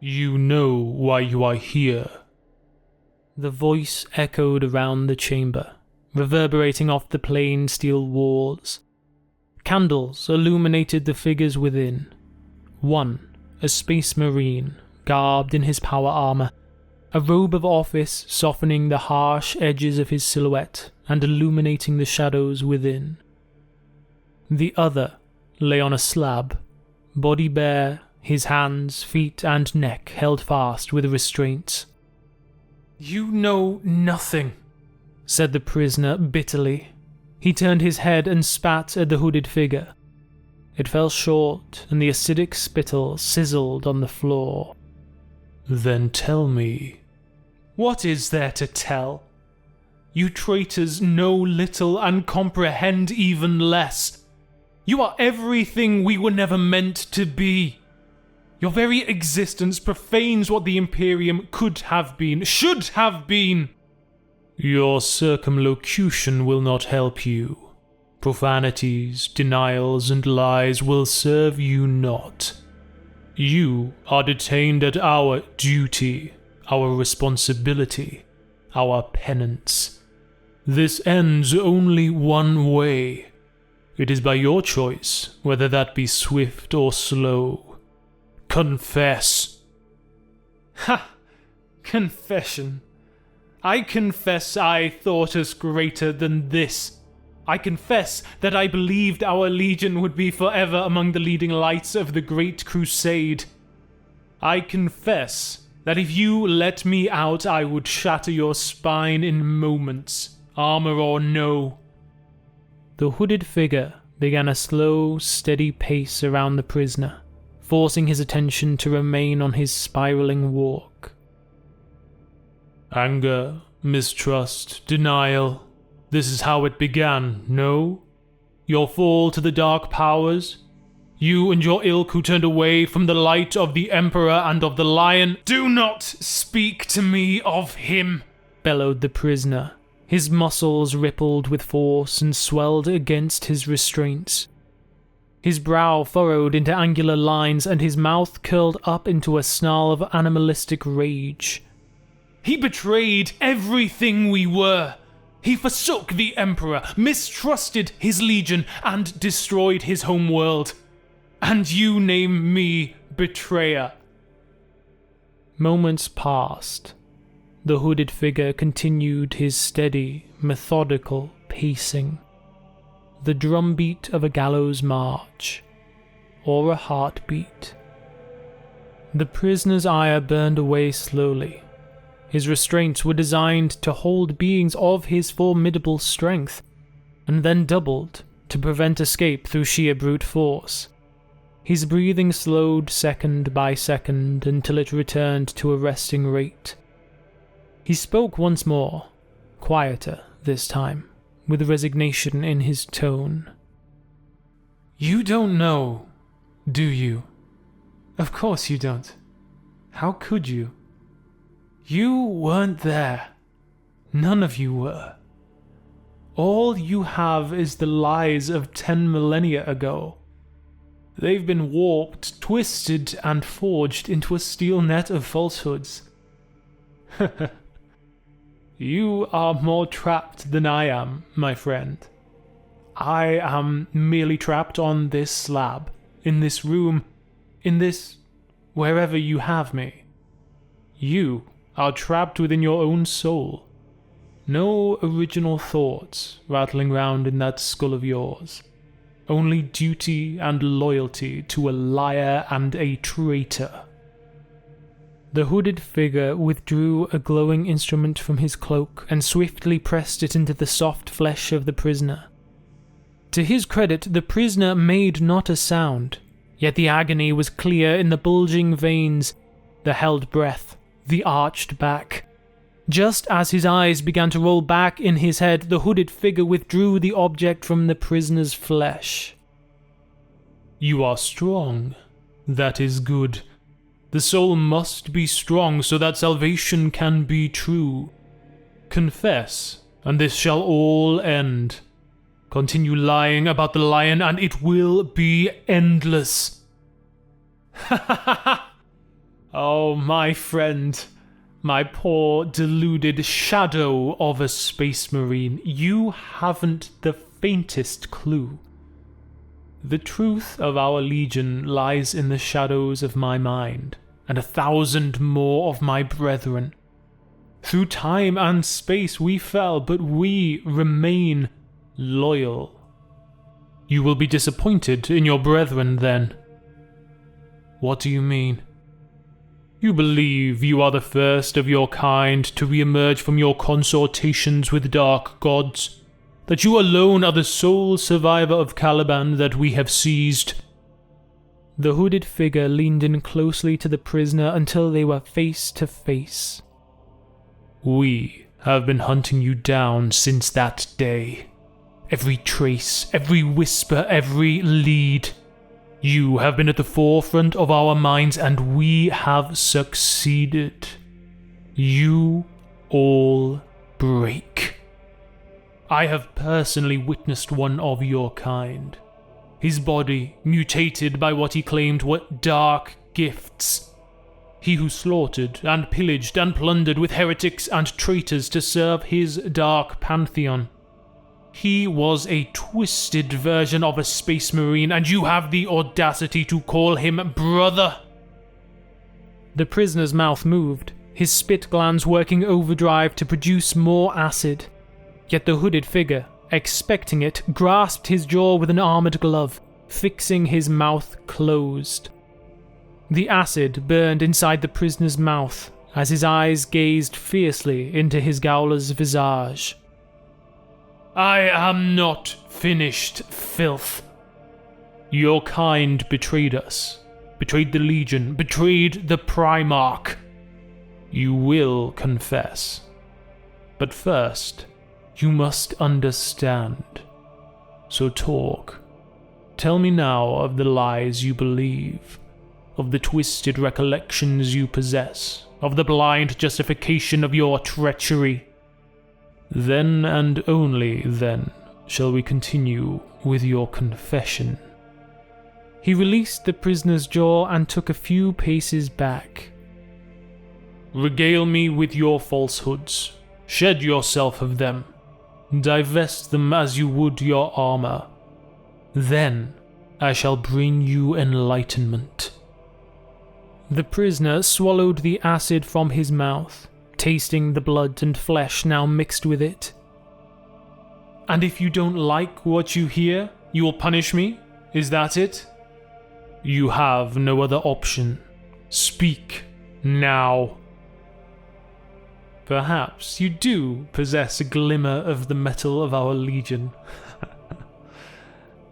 You know why you are here. The voice echoed around the chamber, reverberating off the plain steel walls. Candles illuminated the figures within. One, a space marine, garbed in his power armor, a robe of office softening the harsh edges of his silhouette and illuminating the shadows within. The other lay on a slab, body bare, his hands, feet, and neck held fast with restraints. You know nothing, said the prisoner bitterly. He turned his head and spat at the hooded figure. It fell short, and the acidic spittle sizzled on the floor. Then tell me, what is there to tell? You traitors know little and comprehend even less. You are everything we were never meant to be. Your very existence profanes what the Imperium could have been, should have been. Your circumlocution will not help you. Profanities, denials, and lies will serve you not. You are detained at our duty, our responsibility, our penance. This ends only one way. It is by your choice whether that be swift or slow. Confess. Ha! Confession. I confess I thought us greater than this. I confess that I believed our legion would be forever among the leading lights of the Great Crusade. I confess that if you let me out, I would shatter your spine in moments, armor or no. The hooded figure began a slow, steady pace around the prisoner, forcing his attention to remain on his spiraling walk. Anger, mistrust, denial. This is how it began, no? Your fall to the dark powers? You and your ilk who turned away from the light of the Emperor and of the Lion? Do not speak to me of him, bellowed the prisoner. His muscles rippled with force and swelled against his restraints. His brow furrowed into angular lines and his mouth curled up into a snarl of animalistic rage. He betrayed everything we were. He forsook the Emperor, mistrusted his legion, and destroyed his home world. And you name me betrayer. Moments passed. The hooded figure continued his steady, methodical pacing. The drumbeat of a gallows march, or a heartbeat. The prisoner's ire burned away slowly. His restraints were designed to hold beings of his formidable strength, and then doubled to prevent escape through sheer brute force. His breathing slowed second by second until it returned to a resting rate. He spoke once more, quieter this time, with resignation in his tone. You don't know, do you? Of course you don't. How could you? You weren't there. None of you were. All you have is the lies of 10 millennia ago. They've been warped, twisted, and forged into a steel net of falsehoods. You are more trapped than I am, my friend. I am merely trapped on this slab, in this room, in this... wherever you have me. You are trapped within your own soul. No original thoughts rattling round in that skull of yours. Only duty and loyalty to a liar and a traitor. The hooded figure withdrew a glowing instrument from his cloak and swiftly pressed it into the soft flesh of the prisoner. To his credit, the prisoner made not a sound, yet the agony was clear in the bulging veins, the held breath, the arched back. Just as his eyes began to roll back in his head, the hooded figure withdrew the object from the prisoner's flesh. You are strong. That is good. The soul must be strong so that salvation can be true. Confess, and this shall all end. Continue lying about the lion, and it will be endless. Ha ha ha ha! Oh, my friend, my poor deluded shadow of a space marine, you haven't the faintest clue. The truth of our legion lies in the shadows of my mind, and 1,000 more of my brethren. Through time and space we fell, but we remain loyal. You will be disappointed in your brethren, then. What do you mean? You believe you are the first of your kind to re-emerge from your consultations with dark gods, that you alone are the sole survivor of Caliban that we have seized. The hooded figure leaned in closely to the prisoner until they were face to face. We have been hunting you down since that day. Every trace, every whisper, every lead. You have been at the forefront of our minds, and we have succeeded. You all break. I have personally witnessed one of your kind. His body mutated by what he claimed were dark gifts. He who slaughtered and pillaged and plundered with heretics and traitors to serve his dark pantheon. He was a twisted version of a space marine, and you have the audacity to call him brother. The prisoner's mouth moved, his spit glands working overdrive to produce more acid. Yet the hooded figure, expecting it, grasped his jaw with an armored glove, fixing his mouth closed. The acid burned inside the prisoner's mouth as his eyes gazed fiercely into his gaoler's visage. I am not finished, filth. Your kind betrayed us, betrayed the Legion, betrayed the Primarch. You will confess. But first, you must understand. So talk. Tell me now of the lies you believe, of the twisted recollections you possess, of the blind justification of your treachery. Then and only then shall we continue with your confession. He released the prisoner's jaw and took a few paces back. Regale me with your falsehoods. Shed yourself of them. Divest them as you would your armor. Then I shall bring you enlightenment. The prisoner swallowed the acid from his mouth, tasting the blood and flesh now mixed with it. And if you don't like what you hear, you will punish me? Is that it? You have no other option. Speak now. Perhaps you do possess a glimmer of the metal of our Legion.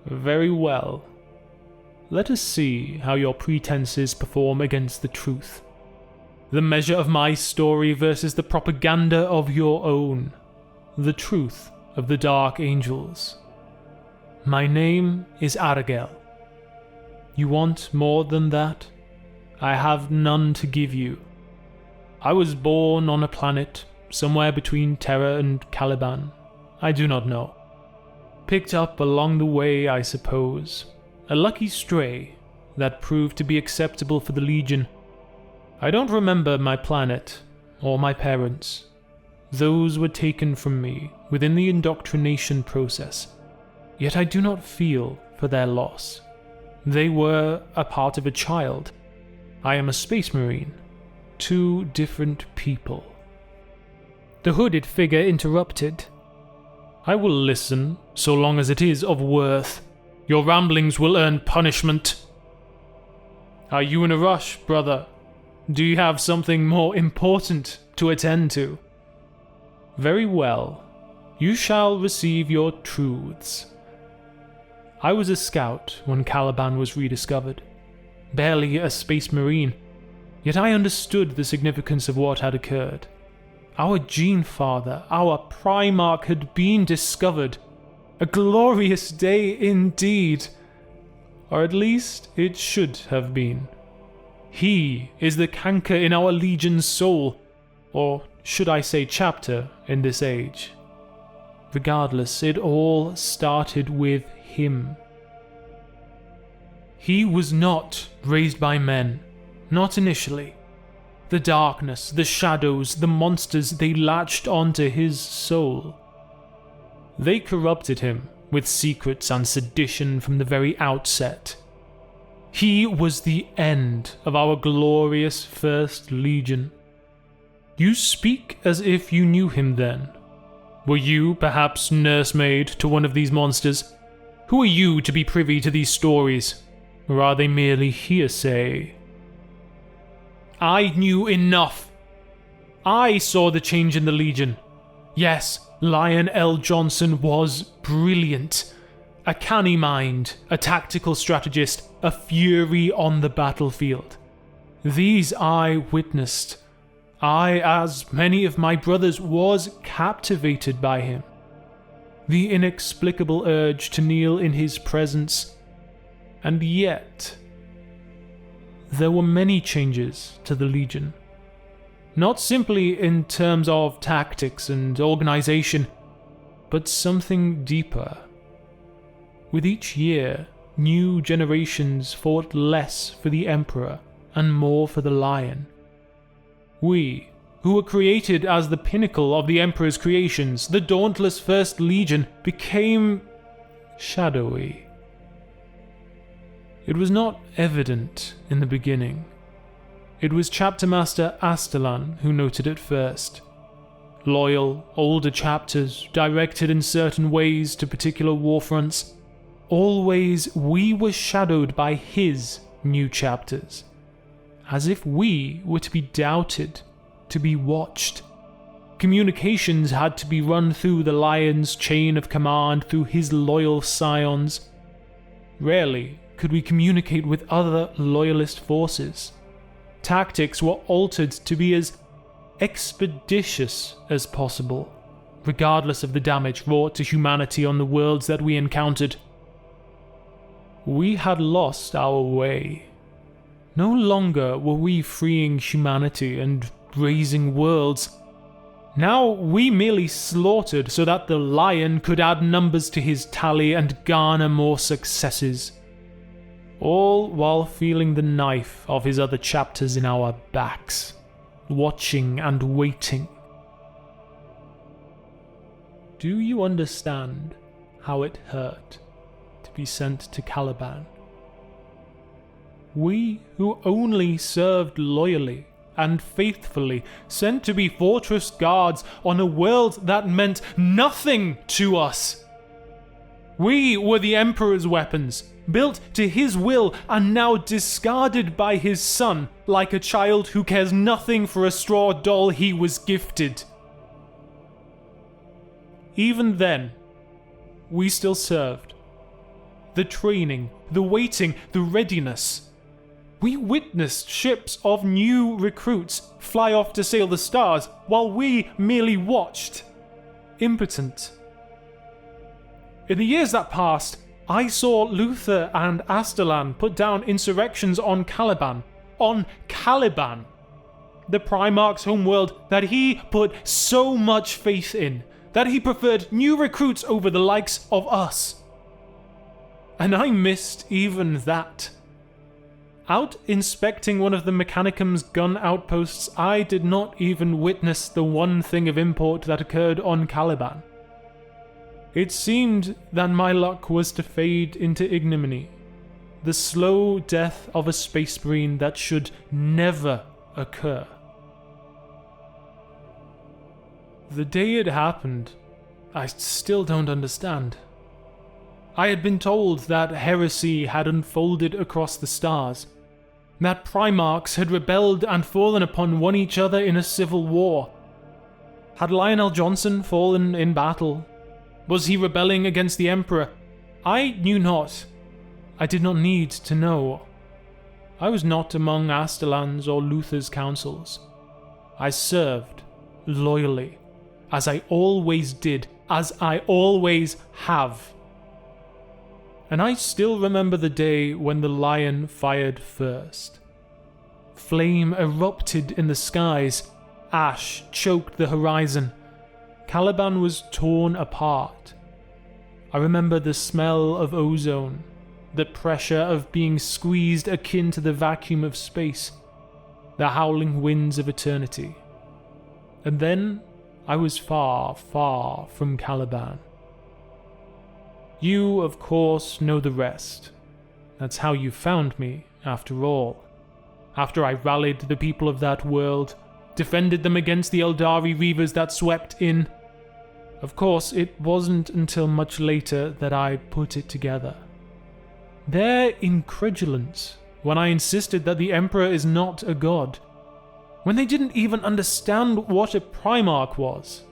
Very well. Let us see how your pretenses perform against the truth. The measure of my story versus the propaganda of your own. The truth of the Dark Angels. My name is Argel. You want more than that? I have none to give you. I was born on a planet somewhere between Terra and Caliban. I do not know. Picked up along the way, I suppose. A lucky stray that proved to be acceptable for the Legion. I don't remember my planet or my parents. Those were taken from me within the indoctrination process. Yet I do not feel for their loss. They were a part of a child. I am a space marine. Two different people. The hooded figure interrupted. I will listen, so long as it is of worth. Your ramblings will earn punishment. Are you in a rush, brother? Do you have something more important to attend to? Very well. You shall receive your truths. I was a scout when Caliban was rediscovered. Barely a space marine. Yet I understood the significance of what had occurred. Our Gene Father, our Primarch, had been discovered. A glorious day indeed. Or at least it should have been. He is the canker in our Legion's soul, or should I say chapter, in this age. Regardless, it all started with him. He was not raised by men. Not initially. The darkness, the shadows, the monsters, they latched onto his soul. They corrupted him with secrets and sedition from the very outset. He was the end of our glorious First Legion. You speak as if you knew him then. Were you, perhaps, nursemaid to one of these monsters? Who are you to be privy to these stories? Or are they merely hearsay? I knew enough. I saw the change in the Legion. Yes, Lionel Johnson was brilliant. A canny mind, a tactical strategist, a fury on the battlefield. These I witnessed. I, as many of my brothers, was captivated by him. The inexplicable urge to kneel in his presence. And yet, there were many changes to the Legion. Not simply in terms of tactics and organization, but something deeper. With each year, new generations fought less for the Emperor and more for the Lion. We, who were created as the pinnacle of the Emperor's creations, the dauntless First Legion, became shadowy. It was not evident in the beginning. It was Chapter Master Astelan who noted it first. Loyal, older chapters, directed in certain ways to particular war fronts. Always we were shadowed by his new chapters, as if we were to be doubted, to be watched. Communications had to be run through the Lion's chain of command through his loyal scions. Rarely could we communicate with other loyalist forces. Tactics were altered to be as expeditious as possible, regardless of the damage wrought to humanity on the worlds that we encountered. We had lost our way. No longer were we freeing humanity and raising worlds. Now we merely slaughtered so that the Lion could add numbers to his tally and garner more successes. All while feeling the knife of his other chapters in our backs, watching and waiting. Do you understand how it hurt to be sent to Caliban? We who only served loyally and faithfully, sent to be fortress guards on a world that meant nothing to us. We were the Emperor's weapons, built to his will and now discarded by his son, like a child who cares nothing for a straw doll he was gifted. Even then, we still served. The training, the waiting, the readiness. We witnessed ships of new recruits fly off to sail the stars, while we merely watched, impotent. In the years that passed, I saw Luther and Astelan put down insurrections on Caliban. On Caliban! The Primarch's homeworld that he put so much faith in, that he preferred new recruits over the likes of us. And I missed even that. Out inspecting one of the Mechanicum's gun outposts, I did not even witness the one thing of import that occurred on Caliban. It seemed that my luck was to fade into ignominy, the slow death of a space marine that should never occur. The day it happened, I still don't understand. I had been told that heresy had unfolded across the stars, that Primarchs had rebelled and fallen upon one each other in a civil war. Had Lionel Johnson fallen in battle? Was he rebelling against the Emperor? I knew not. I did not need to know. I was not among Astelan's or Luther's councils. I served loyally, as I always did, as I always have. And I still remember the day when the Lion fired first. Flame erupted in the skies, ash choked the horizon. Caliban was torn apart. I remember the smell of ozone, the pressure of being squeezed akin to the vacuum of space, the howling winds of eternity. And then I was far, far from Caliban. You, of course, know the rest. That's how you found me, after all. After I rallied the people of that world, defended them against the Eldari Reavers that swept in. Of course, it wasn't until much later that I put it together. Their incredulence when I insisted that the Emperor is not a god, when they didn't even understand what a Primarch was.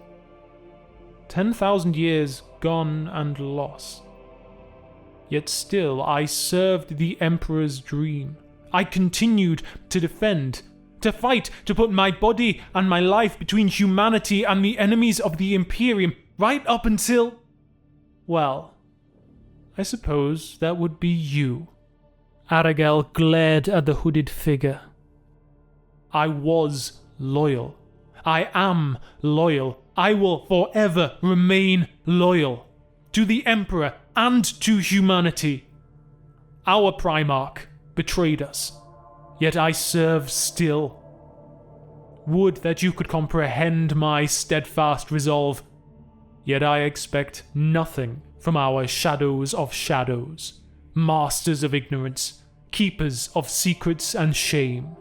10,000 years gone and lost. Yet still I served the Emperor's dream. I continued to defend, to fight, to put my body and my life between humanity and the enemies of the Imperium, right up until... well, I suppose that would be you. Aragel glared at the hooded figure. I was loyal. I am loyal. I will forever remain loyal. To the Emperor and to humanity. Our Primarch betrayed us, yet I serve still. Would that you could comprehend my steadfast resolve, yet I expect nothing from our shadows of shadows, masters of ignorance, keepers of secrets and shame.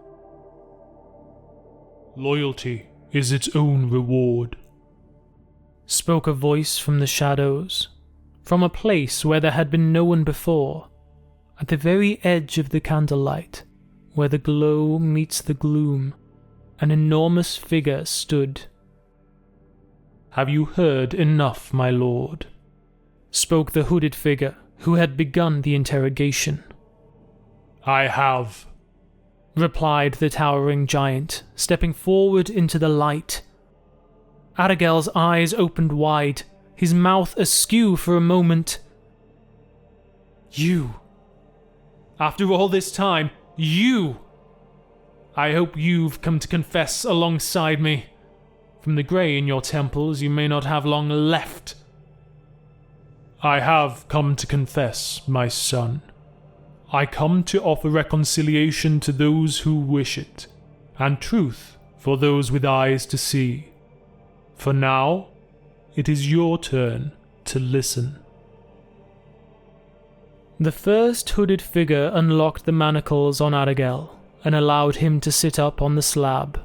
Loyalty is its own reward, spoke a voice from the shadows, from a place where there had been no one before, at the very edge of the candlelight, where the glow meets the gloom, an enormous figure stood. Have you heard enough, my lord? Spoke the hooded figure who had begun the interrogation. I have, replied the towering giant, stepping forward into the light. Aragel's eyes opened wide, his mouth askew for a moment. You. After all this time, you. I hope you've come to confess alongside me. From the grey in your temples, you may not have long left. I have come to confess, my son. I come to offer reconciliation to those who wish it, and truth for those with eyes to see. For now, it is your turn to listen. The first hooded figure unlocked the manacles on Aragel and allowed him to sit up on the slab.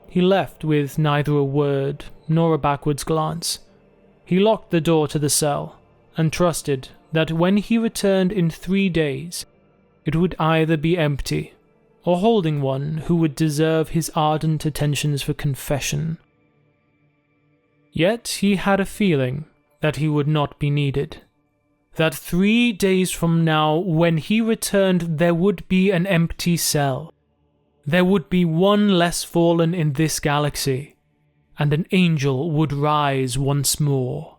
He left with neither a word nor a backwards glance. He locked the door to the cell and trusted that when he returned in 3 days, it would either be empty or holding one who would deserve his ardent attentions for confession. Yet he had a feeling that he would not be needed. That 3 days from now, when he returned, there would be an empty cell. There would be one less fallen in this galaxy, and an angel would rise once more.